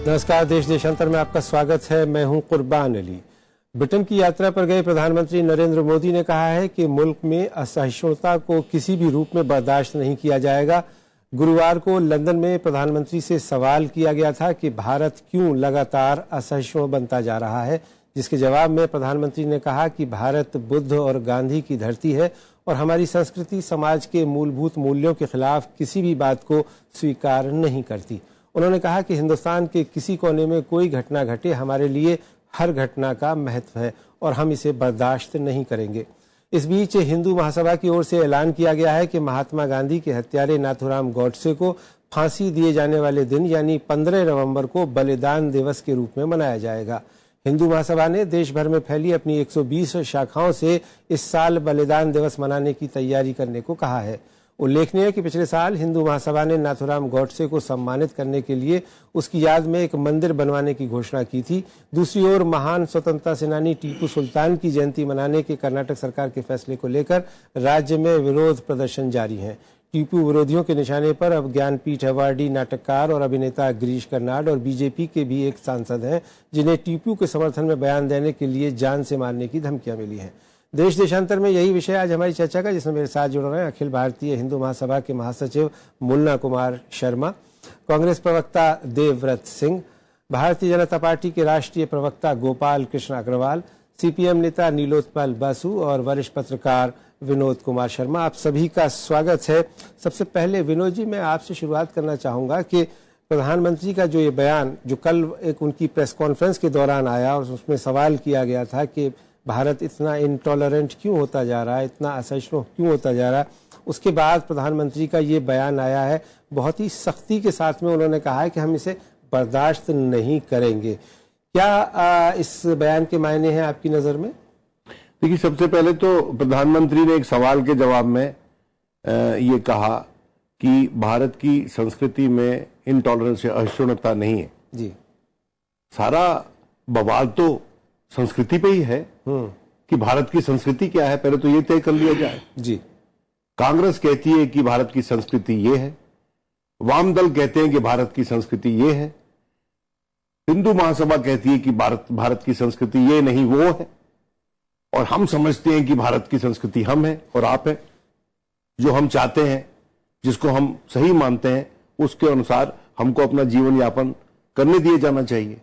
नमस्कार, देश देशांतर में आपका स्वागत है। मैं हूं कुर्बान अली। ब्रिटेन की यात्रा पर गए प्रधानमंत्री नरेंद्र मोदी ने कहा है कि मुल्क में असहिष्णुता को किसी भी रूप में बर्दाश्त नहीं किया जाएगा। गुरुवार को लंदन में प्रधानमंत्री से सवाल किया गया था कि भारत क्यों लगातार असहिष्णु बनता जा रहा है, जिसके जवाब में प्रधानमंत्री ने कहा कि भारत बुद्ध और गांधी की धरती है और हमारी संस्कृति समाज के मूलभूत मूल्यों के खिलाफ किसी भी बात को स्वीकार नहीं करती। उन्होंने कहा कि हिंदुस्तान के किसी कोने में कोई घटना घटे, हमारे लिए हर घटना का महत्व है और हम इसे बर्दाश्त नहीं करेंगे। इस बीच हिंदू महासभा की ओर से ऐलान किया गया है कि महात्मा गांधी के हत्यारे नाथूराम गॉडसे को फांसी दिए जाने वाले दिन यानी 15 नवंबर को बलिदान दिवस के रूप में मनाया जाएगा। हिंदू महासभा ने देश भर में फैली अपनी 120 शाखाओं से इस साल बलिदान दिवस मनाने की तैयारी करने को कहा है। उल्लेखनीय है कि पिछले साल हिंदू महासभा ने नाथूराम गॉडसे को सम्मानित करने के लिए उसकी याद में एक मंदिर बनवाने की घोषणा की थी। दूसरी ओर महान स्वतंत्रता सेनानी टीपू सुल्तान की जयंती मनाने के कर्नाटक सरकार के फैसले को लेकर राज्य में विरोध प्रदर्शन जारी है। टीपू विरोधियों के निशाने पर अब ज्ञानपीठ अवार्डी नाटककार और अभिनेता गिरीश कर्नाड और बीजेपी के भी एक सांसद हैं, जिन्हें टीपू के समर्थन में बयान देने के लिए जान से मारने की धमकियां मिली हैं। देश देशांतर में यही विषय आज हमारी चर्चा का, जिसमें मेरे साथ जुड़ रहे हैं अखिल भारतीय हिंदू महासभा के महासचिव मुन्ना कुमार शर्मा, कांग्रेस प्रवक्ता देवव्रत सिंह, भारतीय जनता पार्टी के राष्ट्रीय प्रवक्ता गोपाल कृष्ण अग्रवाल, सीपीएम नेता नीलोत्पल बासु और वरिष्ठ पत्रकार विनोद कुमार शर्मा। आप सभी का स्वागत है। सबसे पहले विनोद जी, मैं आपसे शुरुआत करना चाहूंगा कि प्रधानमंत्री का जो ये बयान, जो कल एक उनकी प्रेस कॉन्फ्रेंस के दौरान आया और उसमें सवाल किया गया था कि भारत इतना इंटॉलरेंट क्यों होता जा रहा है, इतना असहिष्णु क्यों होता जा रहा है, उसके बाद प्रधानमंत्री का ये बयान आया है। बहुत ही सख्ती के साथ में उन्होंने कहा है कि हम इसे बर्दाश्त नहीं करेंगे। क्या इस बयान के मायने हैं आपकी नजर में? देखिए, सबसे पहले तो प्रधानमंत्री ने एक सवाल के जवाब में ये कहा कि भारत की संस्कृति में इंटॉलरेंस या असहिष्णुता नहीं है। जी, सारा बवाल तो संस्कृति पे ही है कि भारत की संस्कृति क्या है, पहले तो ये तय कर लिया जाए। जी, कांग्रेस कहती है कि भारत की संस्कृति ये है, वाम दल कहते हैं कि भारत की संस्कृति ये है, हिंदू महासभा कहती है कि भारत की संस्कृति ये नहीं वो है, और हम समझते हैं कि भारत की संस्कृति हम है और आप है। जो हम चाहते हैं, जिसको हम सही मानते हैं, उसके अनुसार हमको अपना जीवन यापन करने दिया जाना चाहिए।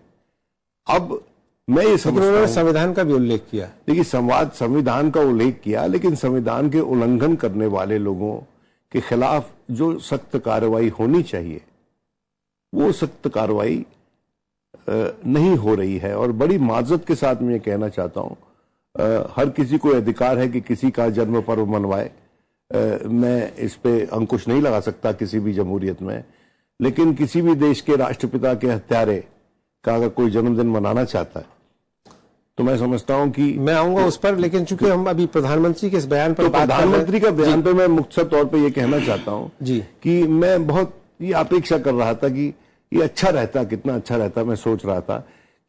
अब मैं ये समझता हूं, संविधान का भी उल्लेख किया। देखिए, संविधान का उल्लेख किया, लेकिन संविधान के उल्लंघन करने वाले लोगों के खिलाफ जो सख्त कार्रवाई होनी चाहिए, वो सख्त कार्रवाई नहीं हो रही है। और बड़ी माजरत के साथ मैं ये कहना चाहता हूं, हर किसी को अधिकार है कि किसी का जन्म पर्व मनवाए। मैं इस पे अंकुश नहीं लगा सकता किसी भी जमहूरियत में, लेकिन किसी भी देश के राष्ट्रपिता के हत्यारे का अगर कोई जन्मदिन मनाना चाहता है तो मैं समझता हूं कि मैं आऊंगा उस पर, लेकिन चूंकि हम अभी प्रधानमंत्री के इस बयान पर तो प्रधानमंत्री का बयान पे मैं मुख्तसर तौर पे ये कहना चाहता हूं जी कि मैं बहुत ये अपेक्षा कर रहा था कि ये अच्छा रहता, कितना अच्छा रहता। मैं सोच रहा था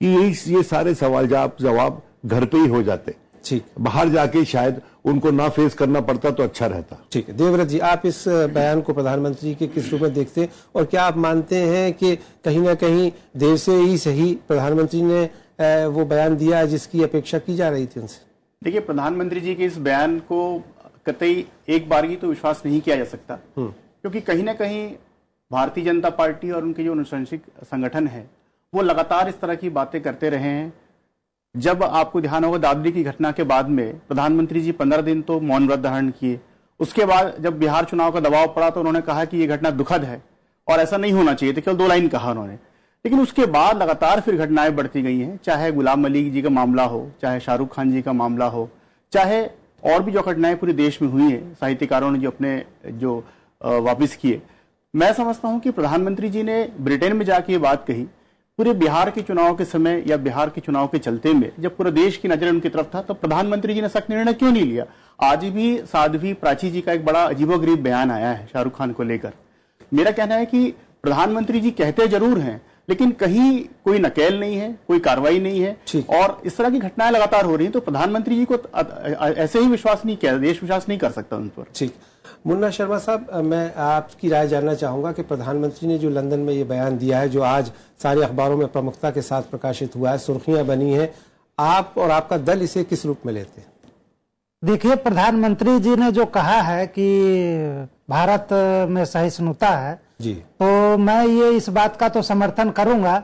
कि ये सारे सवाल जवाब घर पे ही हो जाते, ठीक, बाहर जाके शायद उनको ना फेस करना पड़ता तो अच्छा रहता। ठीक है। देवव्रत जी, आप इस बयान को प्रधानमंत्री के किस रूप में देखते हैं और क्या आप मानते हैं कि कहीं ना कहीं देर से ही सही प्रधानमंत्री ने वो बयान दिया जिसकी अपेक्षा की जा रही थी उनसे? देखिए, प्रधानमंत्री जी के इस बयान को कतई एक बार ही तो विश्वास नहीं किया जा सकता, क्योंकि कहीं ना कहीं भारतीय जनता पार्टी और उनके जो अनुशंसित संगठन है वो लगातार इस तरह की बातें करते रहे हैं। जब आपको ध्यान होगा, दादरी की घटना के बाद में प्रधानमंत्री जी 15 दिन तो मौन व्रत धारण किए। उसके बाद जब बिहार चुनाव का दबाव पड़ा तो उन्होंने कहा कि ये घटना दुखद है और ऐसा नहीं होना चाहिए, तो केवल 2 लाइन कहा उन्होंने। लेकिन उसके बाद लगातार फिर घटनाएं बढ़ती गई हैं, चाहे गुलाम अली जी का मामला हो, चाहे शाहरुख खान जी का मामला हो, चाहे और भी जो घटनाएं पूरे देश में हुई है, साहित्यकारों ने जो अपने जो वापिस किए। मैं समझता हूं कि प्रधानमंत्री जी ने ब्रिटेन में जाके ये बात कही पूरे बिहार के चुनाव के समय या बिहार के चुनाव के चलते में, जब पूरे देश की नजर उनकी तरफ था, तो प्रधानमंत्री जी ने सख्त निर्णय क्यों नहीं लिया? आज भी साध्वी प्राची जी का एक बड़ा अजीबोगरीब बयान आया है शाहरुख खान को लेकर। मेरा कहना है कि प्रधानमंत्री जी कहते जरूर हैं, लेकिन कहीं कोई नकेल नहीं है, कोई कार्रवाई नहीं है, और इस तरह की घटनाएं लगातार हो रही हैं, तो प्रधानमंत्री जी को ऐसे ही विश्वास नहीं किया, देश विश्वास नहीं कर सकता उन पर। ठीक, मुन्ना शर्मा साहब, मैं आपकी राय जानना चाहूंगा कि प्रधानमंत्री ने जो लंदन में ये बयान दिया है, जो आज सारे अखबारों में प्रमुखता के साथ प्रकाशित हुआ है, सुर्खियां बनी हैं, आप और आपका दल इसे किस रूप में लेते हैं? देखिए, प्रधानमंत्री जी ने जो कहा है कि भारत में सहिष्णुता है जी, तो मैं ये इस बात का तो समर्थन करूंगा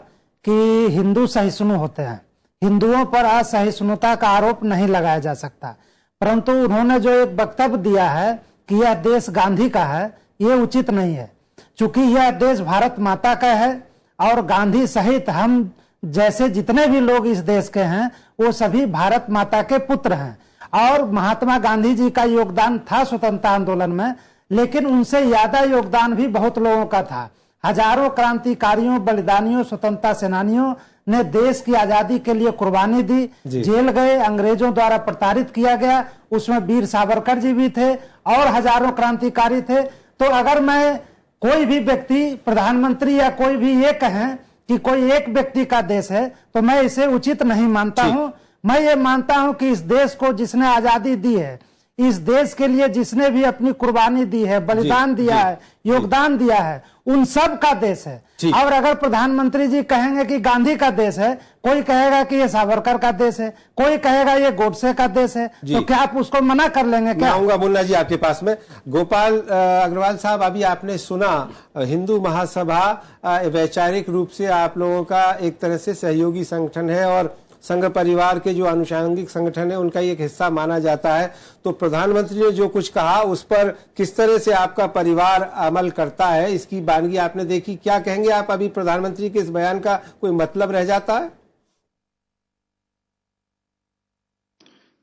कि हिंदू सहिष्णु होते हैं, हिंदुओं पर असहिष्णुता का आरोप नहीं लगाया जा सकता। परंतु उन्होंने जो एक वक्तव्य दिया है कि यह देश गांधी का है, ये उचित नहीं है। चूंकि यह देश भारत माता का है और गांधी सहित हम जैसे जितने भी लोग इस देश के हैं वो सभी भारत माता के पुत्र हैं। और महात्मा गांधी जी का योगदान था स्वतंत्रता आंदोलन में, लेकिन उनसे ज्यादा योगदान भी बहुत लोगों का था। हजारों क्रांतिकारियों, बलिदानियों, स्वतंत्रता सेनानियों ने देश की आजादी के लिए कुर्बानी दी, जेल गए, अंग्रेजों द्वारा प्रताड़ित किया गया, उसमें वीर सावरकर जी भी थे और हजारों क्रांतिकारी थे। तो अगर मैं कोई भी व्यक्ति, प्रधानमंत्री या कोई भी ये कहें कि कोई एक व्यक्ति का देश है, तो मैं इसे उचित नहीं मानता हूं। मैं ये मानता हूं कि इस देश को जिसने आजादी दी है, इस देश के लिए जिसने भी अपनी कुर्बानी दी है, बलिदान दिया है, योगदान दिया है, उन सब का देश है। और अगर प्रधानमंत्री जी कहेंगे कि गांधी का देश है, कोई कहेगा कि ये सावरकर का देश है, कोई कहेगा ये गोडसे का देश है, तो क्या आप उसको मना कर लेंगे? क्या आऊंगा मुन्ना जी आपके पास में। गोपाल अग्रवाल साहब, अभी आपने सुना हिंदू महासभा वैचारिक रूप से आप लोगों का एक तरह से सहयोगी संगठन है और संघ परिवार के जो अनुषांगिक संगठन है उनका एक हिस्सा माना जाता है। तो प्रधानमंत्री ने जो कुछ कहा उस पर किस तरह से आपका परिवार अमल करता है, इसकी बानगी आपने देखी, क्या कहेंगे आप? अभी प्रधानमंत्री के इस बयान का कोई मतलब रह जाता है?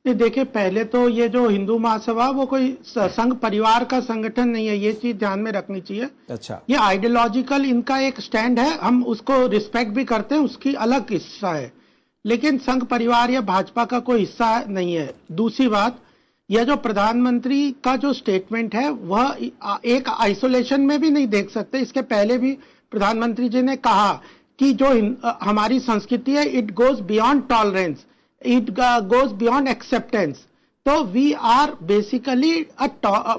देखिए, पहले तो ये जो हिंदू महासभा वो कोई संघ परिवार का संगठन नहीं है, ये चीज ध्यान में रखनी चाहिए। अच्छा, ये आइडियोलॉजिकल इनका एक स्टैंड है, हम उसको रिस्पेक्ट भी करते हैं, उसकी अलग हिस्सा है, लेकिन संघ परिवार या भाजपा का कोई हिस्सा नहीं है। दूसरी बात, यह जो प्रधानमंत्री का जो स्टेटमेंट है वह एक आइसोलेशन में भी नहीं देख सकते। इसके पहले भी प्रधानमंत्री जी ने कहा कि जो हमारी संस्कृति है, it goes beyond tolerance, it goes beyond acceptance. तो वी आर बेसिकली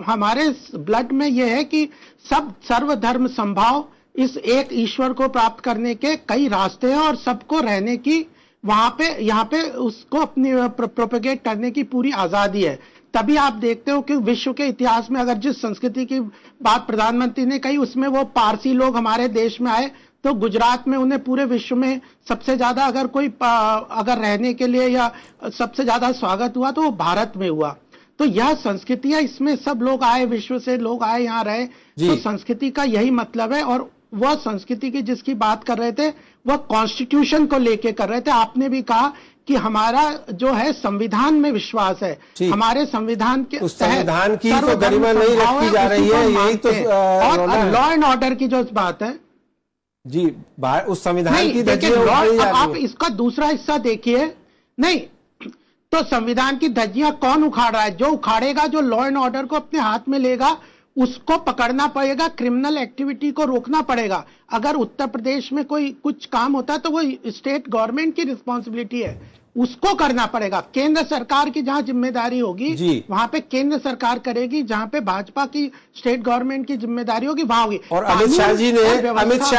हमारे ब्लड में यह है कि सब सर्वधर्म संभाव, इस एक ईश्वर को प्राप्त करने के कई रास्ते हैं और सबको रहने की वहां पे यहाँ पे उसको अपनी प्रोपेगेट करने की पूरी आजादी है। तभी आप देखते हो कि विश्व के इतिहास में अगर जिस संस्कृति की बात प्रधानमंत्री ने कही उसमें वो पारसी लोग हमारे देश में आए, तो गुजरात में उन्हें पूरे विश्व में सबसे ज्यादा अगर कोई अगर रहने के लिए या सबसे ज्यादा स्वागत हुआ तो वो भारत में हुआ। तो यह संस्कृति है, इसमें सब लोग आए, विश्व से लोग आए, यहाँ रहे। तो संस्कृति का यही मतलब है। और वह संस्कृति की जिसकी बात कर रहे थे वह कॉन्स्टिट्यूशन को लेके कर रहे थे। आपने भी कहा कि हमारा जो है संविधान में विश्वास है, हमारे संविधान के उस संविधान की तो गरिमा नहीं रखी जा रही है, यही तो और लॉ एंड ऑर्डर की जो बात है जी, उस संविधान की आप इसका दूसरा हिस्सा देखिए। नहीं तो संविधान की धज्जियां कौन उखाड़ रहा है? जो उखाड़ेगा, जो लॉ एंड ऑर्डर को अपने हाथ में लेगा, उसको पकड़ना पड़ेगा, क्रिमिनल एक्टिविटी को रोकना पड़ेगा। अगर उत्तर प्रदेश में कोई कुछ काम होता है तो वो स्टेट गवर्नमेंट की रिस्पॉन्सिबिलिटी है, उसको करना पड़ेगा। केंद्र सरकार की जहां जिम्मेदारी होगी वहां पे केंद्र सरकार करेगी, जहां पे भाजपा की स्टेट गवर्नमेंट की जिम्मेदारी होगी वहां होगी। और अमित शाह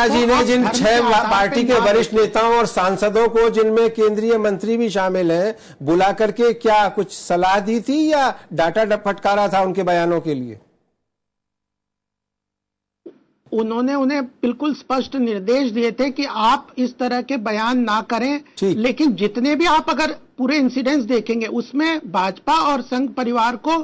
जी ने जिन 6 पार्टी के वरिष्ठ नेताओं और सांसदों को, जिनमें केंद्रीय मंत्री भी शामिल हैं, बुला करके क्या कुछ सलाह दी थी या डाटा फटकारा था उनके बयानों के लिए? उन्होंने उन्हें बिल्कुल स्पष्ट निर्देश दिए थे कि आप इस तरह के बयान ना करें। लेकिन जितने भी आप अगर पूरे इंसिडेंट्स देखेंगे उसमें भाजपा और संघ परिवार को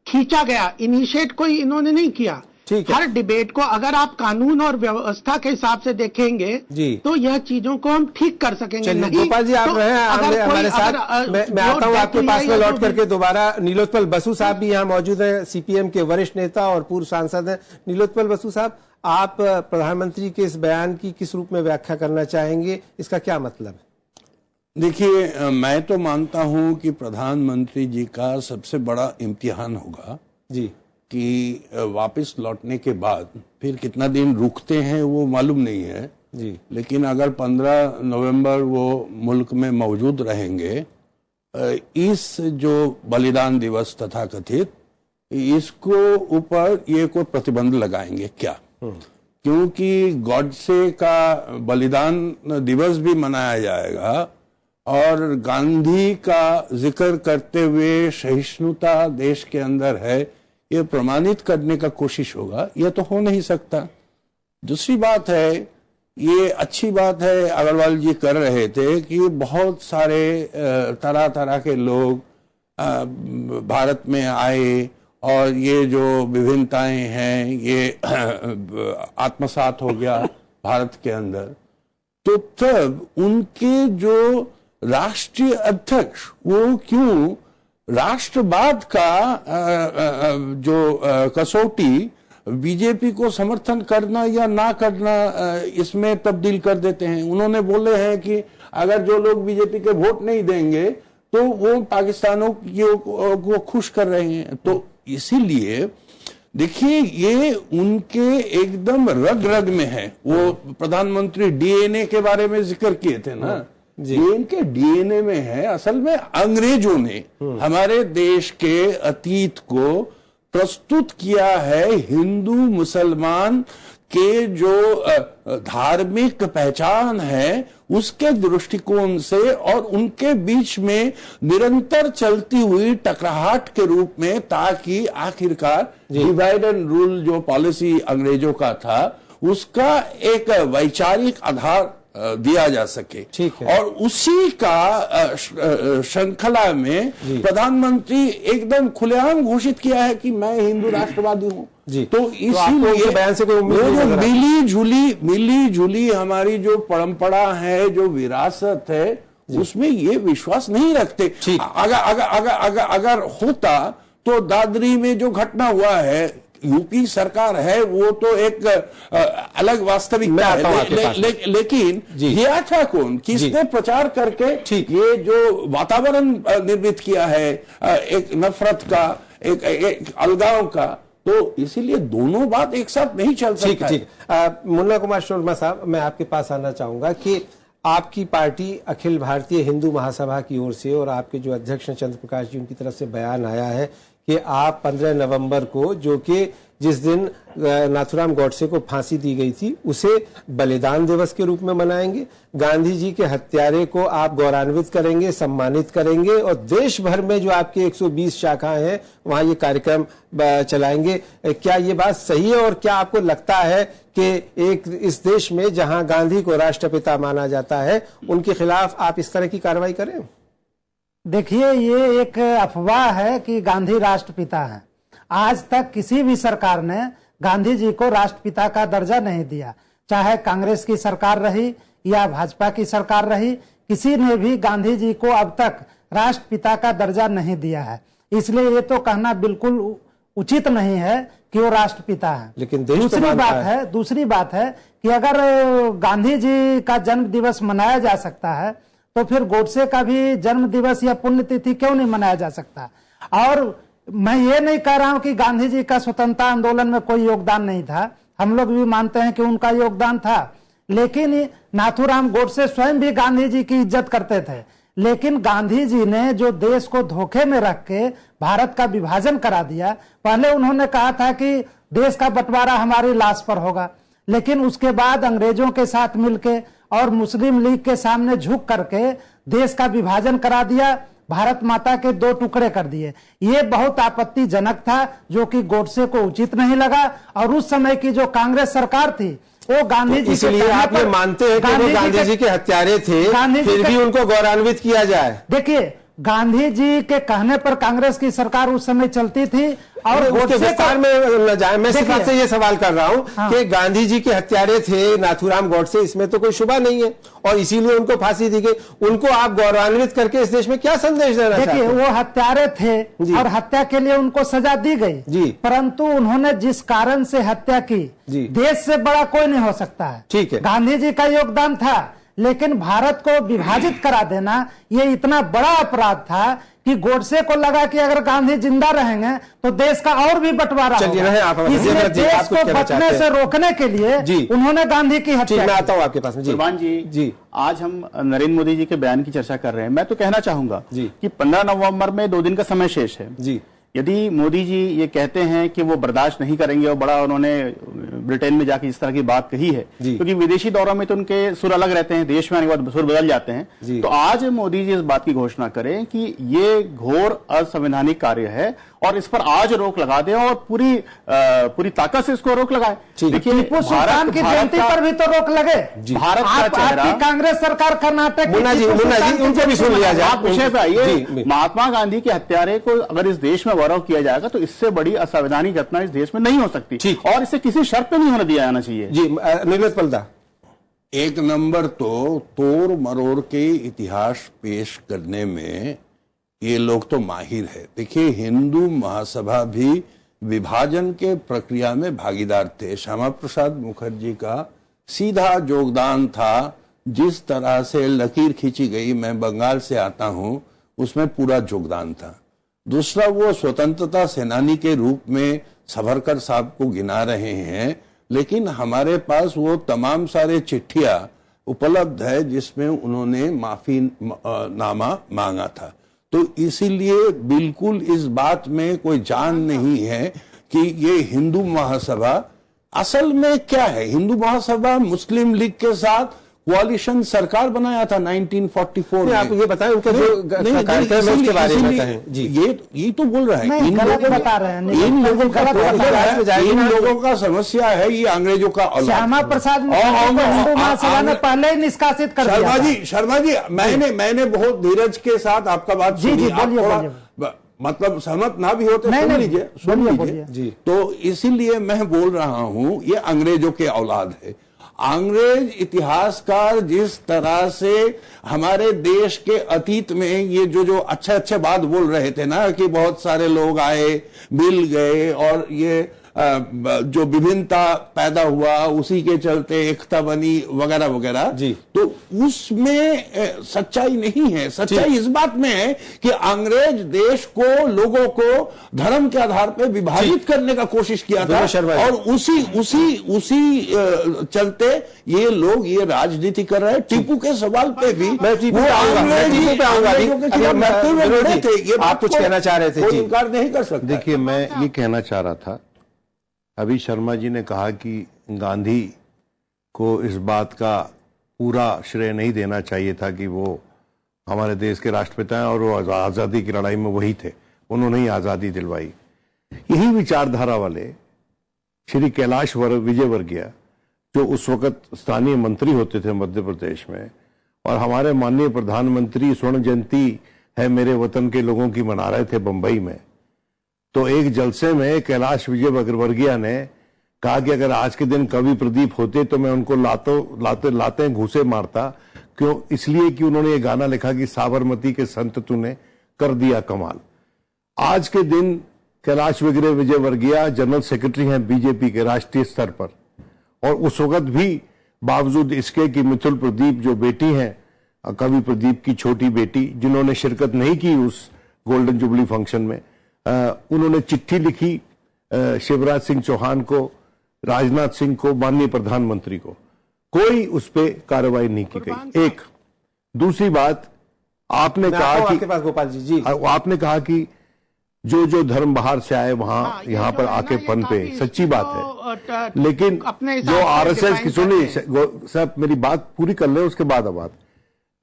खींचा गया, इनिशिएट कोई इन्होंने नहीं किया। हर डिबेट को अगर आप कानून और व्यवस्था के हिसाब से देखेंगे तो यह चीजों को हम ठीक कर सकेंगे। नहीं गोपाल जी, आप रहे हैं हमारे साथ। मैं आता हूं आपके पास में लौट करके दोबारा। नीलोत्पल बसु साहब भी यहाँ मौजूद हैं, सीपीएम के वरिष्ठ नेता और पूर्व सांसद हैं। नीलोत्पल बसु साहब, आप प्रधानमंत्री के इस बयान की किस रूप में व्याख्या करना चाहेंगे? इसका क्या मतलब है? देखिए, मैं तो मानता हूं कि प्रधानमंत्री जी का सबसे बड़ा इम्तिहान होगा जी कि वापस लौटने के बाद फिर कितना दिन रुकते हैं वो मालूम नहीं है जी, लेकिन अगर 15 नवंबर वो मुल्क में मौजूद रहेंगे, इस जो बलिदान दिवस तथा कथित इसको ऊपर ये कोई प्रतिबंध लगाएंगे क्या, क्योंकि गॉडसे का बलिदान दिवस भी मनाया जाएगा और गांधी का जिक्र करते हुए सहिष्णुता देश के अंदर है, ये प्रमाणित करने का कोशिश होगा। ये तो हो नहीं सकता। दूसरी बात है, ये अच्छी बात है अग्रवाल जी कर रहे थे कि बहुत सारे तरह तरह के लोग भारत में आए और ये जो विभिन्नताएं हैं ये आत्मसात हो गया भारत के अंदर। तो तब उनके जो राष्ट्रीय अध्यक्ष वो क्यों राष्ट्रवाद का जो कसौटी बीजेपी को समर्थन करना या ना करना इसमें तब्दील कर देते हैं। उन्होंने बोले हैं कि अगर जो लोग बीजेपी के वोट नहीं देंगे तो वो पाकिस्तानों को खुश कर रहे हैं। तो इसीलिए देखिए ये उनके एकदम रग रग में है। वो प्रधानमंत्री डीएनए के बारे में जिक्र किए थे ना, ये इनके डीएनए में है। असल में अंग्रेजों ने हमारे देश के अतीत को प्रस्तुत किया है हिंदू मुसलमान के जो धार्मिक पहचान है उसके दृष्टिकोण से और उनके बीच में निरंतर चलती हुई टकराहट के रूप में, ताकि आखिरकार डिवाइड एंड रूल जो पॉलिसी अंग्रेजों का था उसका एक वैचारिक आधार दिया जा सके। ठीक है। और उसी का श्रृंखला में प्रधानमंत्री एकदम खुलेआम घोषित किया है कि मैं हिंदू राष्ट्रवादी हूं। तो इसीलिए बयान से कोई उम्मीद नहीं, मिली जुली हमारी जो परंपरा है, जो विरासत है, उसमें ये विश्वास नहीं रखते। अगर होता तो दादरी में जो घटना हुआ है, यूपी सरकार है वो तो एक अलग वास्तविकता है, लेकिन ये अच्छा कौन, किसने प्रचार करके ये जो वातावरण निर्मित किया है एक नफरत का, एक अलगाव का, तो इसीलिए दोनों बात एक साथ नहीं चल सकता। ठीक। मुन्ना कुमार शर्मा साहब, मैं आपके पास आना चाहूंगा कि आपकी पार्टी अखिल भारतीय हिंदू महासभा की ओर से और आपके जो अध्यक्ष हैं चंद्र प्रकाश जी, उनकी तरफ से बयान आया है कि आप 15 नवंबर को, जो कि जिस दिन नाथूराम गॉडसे को फांसी दी गई थी, उसे बलिदान दिवस के रूप में मनाएंगे। गांधी जी के हत्यारे को आप गौरवान्वित करेंगे, सम्मानित करेंगे और देश भर में जो आपकी 120 शाखाएं हैं वहां ये कार्यक्रम चलाएंगे। क्या ये बात सही है और क्या आपको लगता है कि एक इस देश में जहां गांधी को राष्ट्रपिता माना जाता है उनके खिलाफ आप इस तरह की कार्रवाई करें? देखिए, ये एक अफवाह है कि गांधी राष्ट्रपिता है। आज तक किसी भी सरकार ने गांधी जी को राष्ट्रपिता का दर्जा नहीं दिया, चाहे कांग्रेस की सरकार रही या भाजपा की सरकार रही, किसी ने भी गांधी जी को अब तक राष्ट्रपिता का दर्जा नहीं दिया है। इसलिए ये तो कहना बिल्कुल उचित नहीं है कि वो राष्ट्रपिता है। लेकिन दूसरी बात है कि अगर गांधी जी का जन्म दिवस मनाया जा सकता है तो फिर गोडसे का भी जन्म दिवस या पुण्यतिथि क्यों नहीं मनाया जा सकता? और मैं ये नहीं कह रहा हूं कि गांधी जी का स्वतंत्रता आंदोलन में कोई योगदान नहीं था, हम लोग भी मानते हैं कि उनका योगदान था, लेकिन नाथूराम गोडसे स्वयं भी गांधी जी की इज्जत करते थे। लेकिन गांधी जी ने जो देश को धोखे में रख के भारत का विभाजन करा दिया, पहले उन्होंने कहा था कि देश का बंटवारा हमारी लाश पर होगा, लेकिन उसके बाद अंग्रेजों के साथ मिलके और मुस्लिम लीग के सामने झुक करके देश का विभाजन करा दिया, भारत माता के 2 टुकड़े कर दिए। ये बहुत आपत्तिजनक था, जो कि गोडसे को उचित नहीं लगा। और उस समय की जो कांग्रेस सरकार थी वो गांधी जी, इसलिए आप ये मानते हैं कि वो गांधी जी के हत्यारे थे, फिर भी उनको गौरवान्वित किया जाए? देखिए, गांधी जी के कहने पर कांग्रेस की सरकार उस समय चलती थी और उसके विस्तार में न जाए। मैं सिर्फ आपसे ये सवाल कर रहा हूं कि गांधी जी के हत्यारे थे नाथूराम गॉडसे, इसमें तो कोई शुबा नहीं है और इसीलिए उनको फांसी दी गई। उनको आप गौरवान्वित करके इस देश में क्या संदेश देना चाहते हैं? देखिए, वो हत्यारे थे और हत्या के लिए उनको सजा दी गई, परंतु उन्होंने जिस कारण से हत्या की, देश से बड़ा कोई नहीं हो सकता है। ठीक है, गांधी जी का योगदान था, लेकिन भारत को विभाजित करा देना ये इतना बड़ा अपराध था कि गोडसे को लगा कि अगर गांधी जिंदा रहेंगे तो देश का और भी बटवारा होगा। इसलिए देश को बचने से रोकने के लिए उन्होंने गांधी की हत्या। मैं आता हूं आपके पास में। कुर्बान जी, आज हम नरेंद्र मोदी जी के बयान की चर्चा कर रहे हैं। मैं तो कहना चाहूंगा कि 15 नवंबर में 2 दिन का समय शेष है। यदि मोदी जी ये कहते हैं कि वो बर्दाश्त नहीं करेंगे, और बड़ा उन्होंने ब्रिटेन में जाके इस तरह की बात कही है, क्योंकि विदेशी दौरों में तो उनके सुर अलग रहते हैं, देश में आने के बाद सुर बदल जाते हैं। तो आज मोदी जी इस बात की घोषणा करें कि ये घोर असंवैधानिक कार्य है और इस पर आज रोक लगा दें और पूरी ताकत से इसको रोक लगाए। देखिए, टीपू सुल्तान की जयंती पर भी तो रोक लगे। भारत का चेहरा, आपकी कांग्रेस सरकार कर्नाटक मुन्ना जी उनको भी सुन लिया जाए। आप विषय पे आइए। महात्मा गांधी के हत्यारे को अगर इस देश में गौरव किया जाएगा तो इससे बड़ी असंवैधानिक घटना इस देश में नहीं हो सकती, और इसे किसी शर्त पे नहीं होने दिया जाना चाहिए। जी निर्मल पलदा, एक नंबर तो तोड़ मरोड़ के इतिहास पेश करने में ये लोग तो माहिर है। देखिए, हिंदू महासभा भी विभाजन के प्रक्रिया में भागीदार थे। श्यामा प्रसाद मुखर्जी का सीधा योगदान था, जिस तरह से लकीर खींची गई, मैं बंगाल से आता हूं, उसमें पूरा योगदान था। दूसरा, वो स्वतंत्रता सेनानी के रूप में सावरकर साहब को गिना रहे हैं, लेकिन हमारे पास वो तमाम सारे चिट्ठियां उपलब्ध है जिसमें उन्होंने माफी नामा मांगा था। तो इसीलिए बिल्कुल इस बात में कोई जान नहीं है कि ये हिंदू महासभा असल में क्या है। हिंदू महासभा मुस्लिम लीग के साथ कोalition सरकार बनाया था 1944 में। आप ये बताएं उनका जो कार्यक्रम है उसके बारे में कहें। जी ये तो बोल रहे हैं, इन लोगों का समस्या है, ये अंग्रेजों का औलाद। श्यामा प्रसाद हिंदू महासभा ने पहले ही निष्कासित कर दिया। शर्मा जी, मैंने बहुत धीरज के साथ आपका बात सुनी। मतलब सहमत ना भी होते सुन लीजिए। तो इसीलिए मैं बोल रहा हूं, ये अंग्रेजों के औलाद है। अंग्रेज इतिहासकार जिस तरह से हमारे देश के अतीत में ये जो अच्छे बात बोल रहे थे ना, कि बहुत सारे लोग आए, मिल गए, और ये जो विभिन्नता पैदा हुआ उसी के चलते एकता बनी वगैरह वगैरह, तो उसमें सच्चाई नहीं है। सच्चाई इस बात में है कि अंग्रेज देश को, लोगों को धर्म के आधार पर विभाजित करने का कोशिश किया था, और उसी चलते ये लोग ये राजनीति कर रहे हैं। टीपू के सवाल पे भी आप कुछ कहना चाह रहे थे, इनकार नहीं कर सकते। देखिए, मैं ये कहना चाह रहा था, अभी शर्मा जी ने कहा कि गांधी को इस बात का पूरा श्रेय नहीं देना चाहिए था कि वो हमारे देश के राष्ट्रपिता हैं और वो आज़ादी की लड़ाई में वही थे, उन्होंने ही आज़ादी दिलवाई। यही विचारधारा वाले श्री कैलाश विजयवर्गीय, जो उस वक्त स्थानीय मंत्री होते थे मध्य प्रदेश में, और हमारे माननीय प्रधानमंत्री स्वर्ण जयंती है मेरे वतन के लोगों की मना रहे थे बंबई में, तो एक जलसे में कैलाश विजयवर्गीय ने कहा कि अगर आज के दिन कवि प्रदीप होते तो मैं उनको लाते घूसे मारता। क्यों? इसलिए कि उन्होंने ये गाना लिखा कि साबरमती के संत तूने कर दिया कमाल। आज के दिन कैलाश विजयवर्गीय जनरल सेक्रेटरी हैं बीजेपी के राष्ट्रीय स्तर पर, और उस वक्त भी बावजूद इसके कि मिथुल प्रदीप जो बेटी हैं, कवि प्रदीप की छोटी बेटी, जिन्होंने शिरकत नहीं की उस गोल्डन जुबली फंक्शन में, उन्होंने चिट्ठी लिखी शिवराज सिंह चौहान को, राजनाथ सिंह को, माननीय प्रधानमंत्री को, कोई उस पर कार्रवाई नहीं की गई। एक दूसरी बात, आपने कहा कि गोपाल जी आपने कहा कि जो धर्म बाहर से आए वहां यहाँ पर आके पनपे, सच्ची बात है, लेकिन जो आरएसएस की, सुनिए साहब मेरी बात पूरी कर ले उसके बाद अब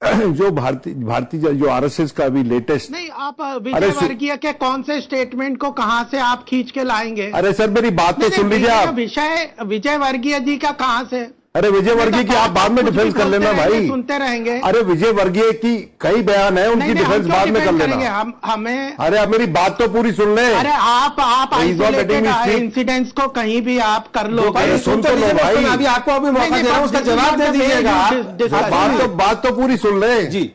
जो भारतीय जो आरएसएस का अभी लेटेस्ट, नहीं आप विजयवर्गीय के कौन से स्टेटमेंट को कहां से आप खींच के लाएंगे? अरे सर मेरी बात तो सुन लीजिए आप। विषय विजयवर्गीय जी का कहां से? अरे विजयवर्गीय की आप बाद में डिफेंस कर लेना भाई, सुनते रहेंगे। अरे विजयवर्गीय की कई बयान है, उनकी डिफेंस बाद में कर लेना। हमें अरे आप मेरी बात तो पूरी सुन ले। अरे आप आइसोलेटेड इंसिडेंट्स को कहीं भी आप कर लो। अरे सुन तो लो भाई, अभी आपको अभी मौका दे रहा हूं, उसका जवाब दे दीजिएगा। बात तो पूरी सुन ले जी,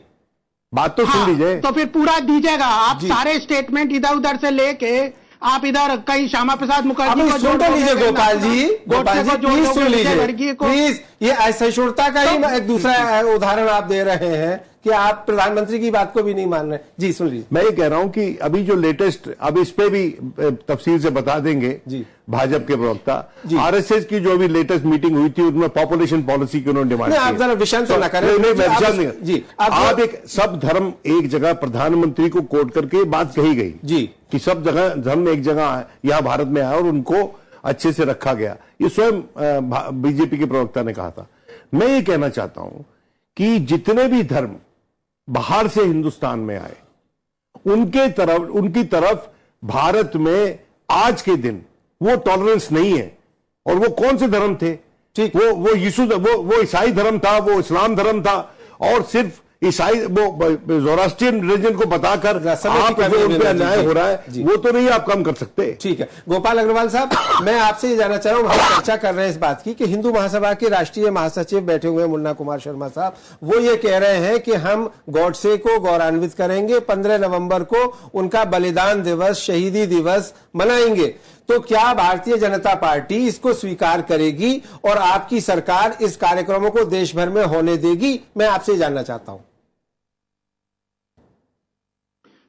बात तो सुन लीजिए। तो फिर पूरा दीजिएगा आप, सारे स्टेटमेंट इधर उधर से लेके आप इधर कहीं श्यामा प्रसाद मुखर्जी को सुन तो लीजिए गोपाल जी प्लीज सुन लीजिए प्लीज। ये असहिष्णुता का ही एक दूसरा उदाहरण आप दे रहे हैं कि आप प्रधानमंत्री की बात को भी नहीं मान रहे। जी सुन लीजिए। मैं ये कह रहा हूं कि अभी जो लेटेस्ट, अब इस पे भी तफसील से बता देंगे, भाजपा के प्रवक्ता, आरएसएस की जो भी लेटेस्ट मीटिंग हुई थी उसमें पॉपुलेशन पॉलिसी की उन्होंने डिमांड की। आप जरा विषय से ना करें। नहीं, मैं विषय नहीं। जी, आप एक सब धर्म एक जगह प्रधानमंत्री को कोट करके बात कही गई जी कि सब जगह धर्म एक जगह यहां भारत में आया और उनको अच्छे से रखा गया, ये स्वयं बीजेपी के प्रवक्ता ने कहा था। मैं ये कहना चाहता हूं कि जितने भी धर्म बाहर से हिंदुस्तान में आए उनकी तरफ भारत में आज के दिन वो टॉलरेंस नहीं है। और वो कौन से धर्म थे? ठीक, वो यीशु, वो ईसाई धर्म था, वो इस्लाम धर्म था, और सिर्फ ईसाई वो ज़ोरास्ट्रियन रिलीजन को बताकर आप जो उन पे अन्याय हो रहा है वो तो नहीं आप कम कर सकते। ठीक है, गोपाल अग्रवाल साहब, मैं आपसे ये जानना चाह रहा हूं, हम चर्चा कर रहे हैं इस बात की कि हिंदू महासभा के राष्ट्रीय महासचिव बैठे हुए हैं मुन्ना कुमार शर्मा साहब, वो ये कह रहे हैं कि हम गॉडसे को गौरवान्वित करेंगे, 15 नवंबर को उनका बलिदान दिवस, शहीदी दिवस मनाएंगे। तो क्या भारतीय जनता पार्टी इसको स्वीकार करेगी और आपकी सरकार इस कार्यक्रमों को देश भर में होने देगी? मैं आपसे जानना चाहता हूं।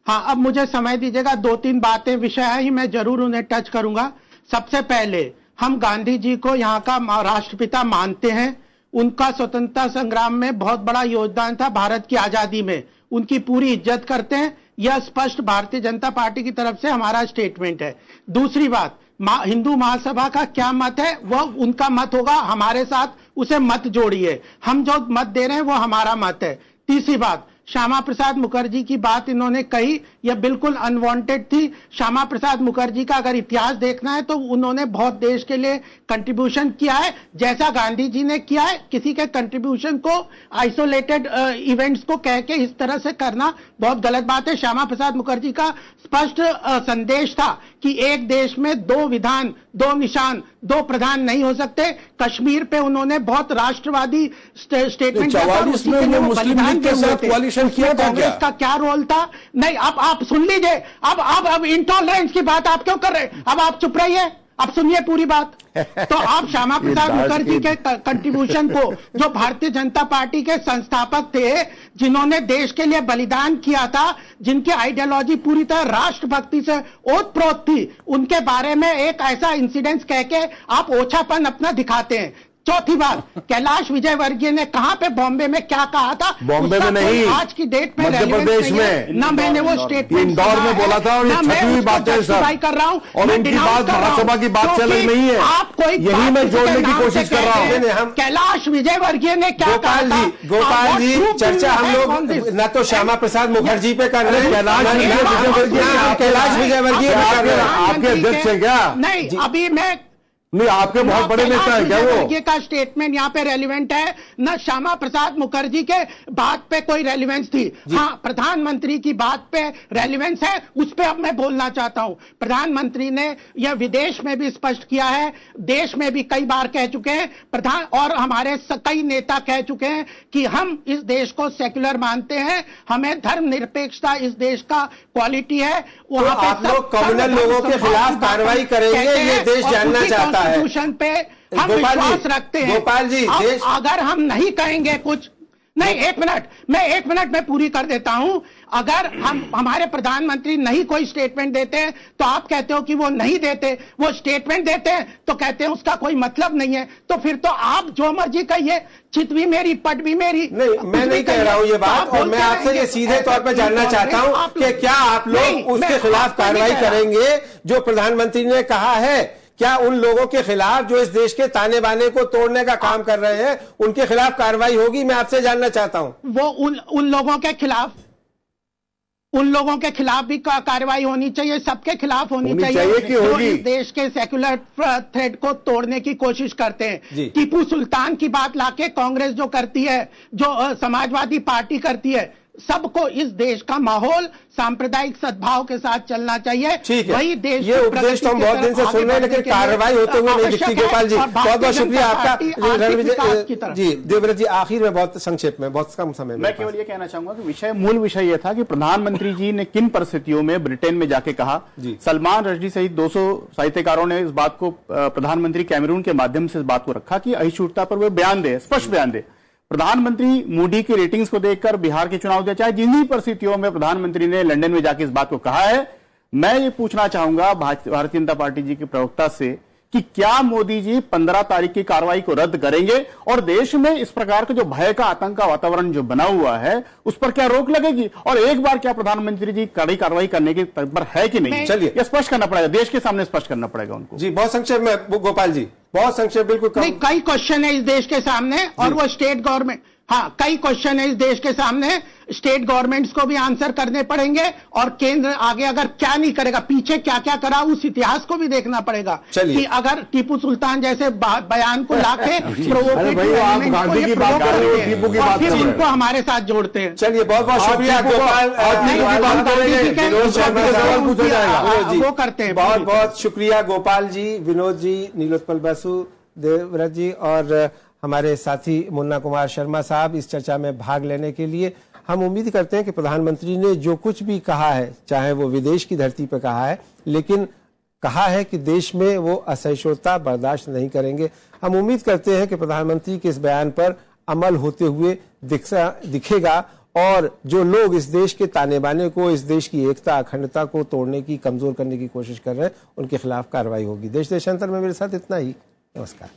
हाँ, अब मुझे समय दीजिएगा, 2-3 बातें विषय है ही, मैं जरूर उन्हें टच करूंगा। सबसे पहले हम गांधी जी को यहाँ का राष्ट्रपिता मानते हैं। उनका स्वतंत्रता संग्राम में बहुत बड़ा योगदान था, भारत की आजादी में। उनकी पूरी इज्जत करते हैं, यह स्पष्ट भारतीय जनता पार्टी की तरफ से हमारा स्टेटमेंट है। दूसरी बात, हिंदू महासभा का क्या मत है वह उनका मत होगा, हमारे साथ उसे मत जोड़िए। हम जो मत दे रहे हैं वो हमारा मत है। तीसरी बात, श्यामा प्रसाद मुखर्जी की बात इन्होंने कही, यह बिल्कुल अनवांटेड थी। श्यामा प्रसाद मुखर्जी का अगर इतिहास देखना है तो उन्होंने बहुत देश के लिए कंट्रीब्यूशन किया है, जैसा गांधी जी ने किया है। किसी के कंट्रीब्यूशन को आइसोलेटेड इवेंट्स को कह के इस तरह से करना बहुत गलत बात है। श्यामा प्रसाद मुखर्जी का स्पष्ट संदेश था कि एक देश में 2 विधान, 2 निशान, 2 प्रधान नहीं हो सकते। कश्मीर पे उन्होंने बहुत राष्ट्रवादी स्टेटमेंट किया था, उसी के लिए वो बलिदान दिए हुए थे। कांग्रेस का क्या रोल था? नहीं, आप सुन लीजिए। अब इंटॉलरेंस की बात आप क्यों कर रहे हैं? अब आप चुप रहिए, अब सुनिए पूरी बात। तो आप श्यामा प्रसाद मुखर्जी के कंट्रीब्यूशन को, जो भारतीय जनता पार्टी के संस्थापक थे, जिन्होंने देश के लिए बलिदान किया था, जिनकी आइडियोलॉजी पूरी तरह राष्ट्रभक्ति से ओतप्रोत थी, उनके बारे में एक ऐसा इंसिडेंस कह के आप ओछापन अपना दिखाते हैं। चौथी बात, कैलाश विजयवर्गीय ने कहां पे बॉम्बे में क्या कहा था? बॉम्बे में नहीं, आज की डेट में मध्य प्रदेश में ना मैंने वो स्टेटमेंट इंदौर में बोला था, और ये छपी हुई बातें कर रहा हूं, और उनकी बात महासभा की बात से अलग नहीं है। आप कोई यही मैं जोड़ने की कोशिश कर रहा हूं। कैलाश विजयवर्गीय ने क्या कहा था? गोपाल जी, चर्चा हम लोग न तो श्यामा प्रसाद मुखर्जी पे कर रहे हैं, कैलाश विजयवर्गीय आपके अध्यक्ष है क्या? नहीं, अभी मैं नहीं, आपके बहुत बड़े नेता हैं क्या वो? का स्टेटमेंट यहाँ पे रेलिवेंट है न। श्यामा प्रसाद मुखर्जी के बात पे कोई रेलिवेंस थी। हाँ, प्रधानमंत्री की बात पे रेलिवेंस है, उस पे अब मैं बोलना चाहता हूँ। प्रधानमंत्री ने यह विदेश में भी स्पष्ट किया है, देश में भी कई बार कह चुके हैं और हमारे कई नेता कह चुके हैं कि हम इस देश को सेक्युलर मानते हैं, हमें धर्मनिरपेक्षता इस देश का क्वालिटी है। तो आप लोग कम्युनल लोगों के खिलाफ कार्रवाई करेंगे, ये देश जानना चाहता है। कॉन्स्टिट्यूशन पे हम विश्वास रखते हैं। गोपाल जी, अगर हम नहीं कहेंगे कुछ, नहीं, एक मिनट मैं पूरी कर देता हूं। अगर हमारे प्रधानमंत्री नहीं कोई स्टेटमेंट देते हैं तो आप कहते हो कि वो नहीं देते, वो स्टेटमेंट देते हैं तो कहते हैं उसका कोई मतलब नहीं है। तो फिर तो आप जो मर्जी कहिए, चित भी मेरी, पट भी मेरी। नहीं, मैं नहीं कह रहा हूं ये बात, और मैं आपसे ये सीधे तौर पर जानना चाहता हूं कि क्या आप लोग उसके खिलाफ कार्रवाई करेंगे जो प्रधानमंत्री ने कहा है? क्या उन लोगों के खिलाफ जो इस देश के ताने बाने को तोड़ने का काम कर रहे हैं, उनके खिलाफ कार्रवाई होगी? मैं आपसे जानना चाहता हूं। वो उन लोगों के खिलाफ भी कार्रवाई होनी चाहिए, सबके खिलाफ होनी चाहिए कि होगी। इस देश के सेक्युलर थ्रेड को तोड़ने की कोशिश करते हैं। टीपू सुल्तान की बात लाके कांग्रेस जो करती है, जो समाजवादी पार्टी करती है, सबको इस देश का माहौल सांप्रदायिक सद्भाव के साथ चलना चाहिए। ठीक है, वही देश ये उपदेश तो हम बहुत दिन से सुन रहे हैं, लेकिन कार्रवाई होते हुए नहीं दिखती। गोपाल जी, बहुत बहुत शुक्रिया आपका। जी देवव्रत जी, आखिर में बहुत संक्षेप में, बहुत कम समय में मैं केवल ये कहना चाहूंगा कि मूल विषय यह था कि प्रधानमंत्री जी ने किन परिस्थितियों में ब्रिटेन में जाके कहा। सलमान रश्दी सहित 200 साहित्यकारों ने इस बात को, प्रधानमंत्री कैमरून के माध्यम से इस बात को रखा कि अहिष्णुता पर वो बयान दे, स्पष्ट बयान दे। प्रधानमंत्री मूडी की रेटिंग्स को देखकर बिहार के चुनाव दे, चाहे जिन परिस्थितियों में प्रधानमंत्री ने लंदन में जाकर इस बात को कहा है। मैं ये पूछना चाहूंगा भारतीय जनता पार्टी जी के प्रवक्ता से कि क्या मोदी जी 15 तारीख की कार्रवाई को रद्द करेंगे और देश में इस प्रकार का जो भय का आतंक का वातावरण जो बना हुआ है उस पर क्या रोक लगेगी, और एक बार क्या प्रधानमंत्री जी कड़ी कार्रवाई करने की तत्पर है कि नहीं। चलिए, यह स्पष्ट करना पड़ेगा, देश के सामने स्पष्ट करना पड़ेगा उनको। जी बहुत संक्षेप में गोपाल जी, बहुत संक्षेप, बिल्कुल कम। नहीं, कई क्वेश्चन है इस देश के सामने और वो स्टेट गवर्नमेंट, हाँ कई क्वेश्चन है इस देश के सामने, स्टेट गवर्नमेंट्स को भी आंसर करने पड़ेंगे और केंद्र आगे अगर क्या नहीं करेगा, पीछे क्या क्या करा उस इतिहास को भी देखना पड़ेगा कि अगर टीपू सुल्तान जैसे बयान को लाके उनको हमारे साथ जोड़ते हैं। चलिए बहुत बहुत शुक्रिया गोपाल, वो करते हैं। बहुत बहुत शुक्रिया गोपाल जी, विनोद जी, नीलोत्पल बसु, देवव्रत जी और हमारे साथी मुन्ना कुमार शर्मा साहब इस चर्चा में भाग लेने के लिए। हम उम्मीद करते हैं कि प्रधानमंत्री ने जो कुछ भी कहा है, चाहे वो विदेश की धरती पर कहा है, लेकिन कहा है कि देश में वो असहिष्णुता बर्दाश्त नहीं करेंगे। हम उम्मीद करते हैं कि प्रधानमंत्री के इस बयान पर अमल होते हुए दिखेगा और जो लोग इस देश के ताने बाने को, इस देश की एकता अखंडता को तोड़ने की, कमजोर करने की कोशिश कर रहे हैं, उनके खिलाफ कार्रवाई होगी। देश देशांतर में मेरे साथ इतना ही। नमस्कार।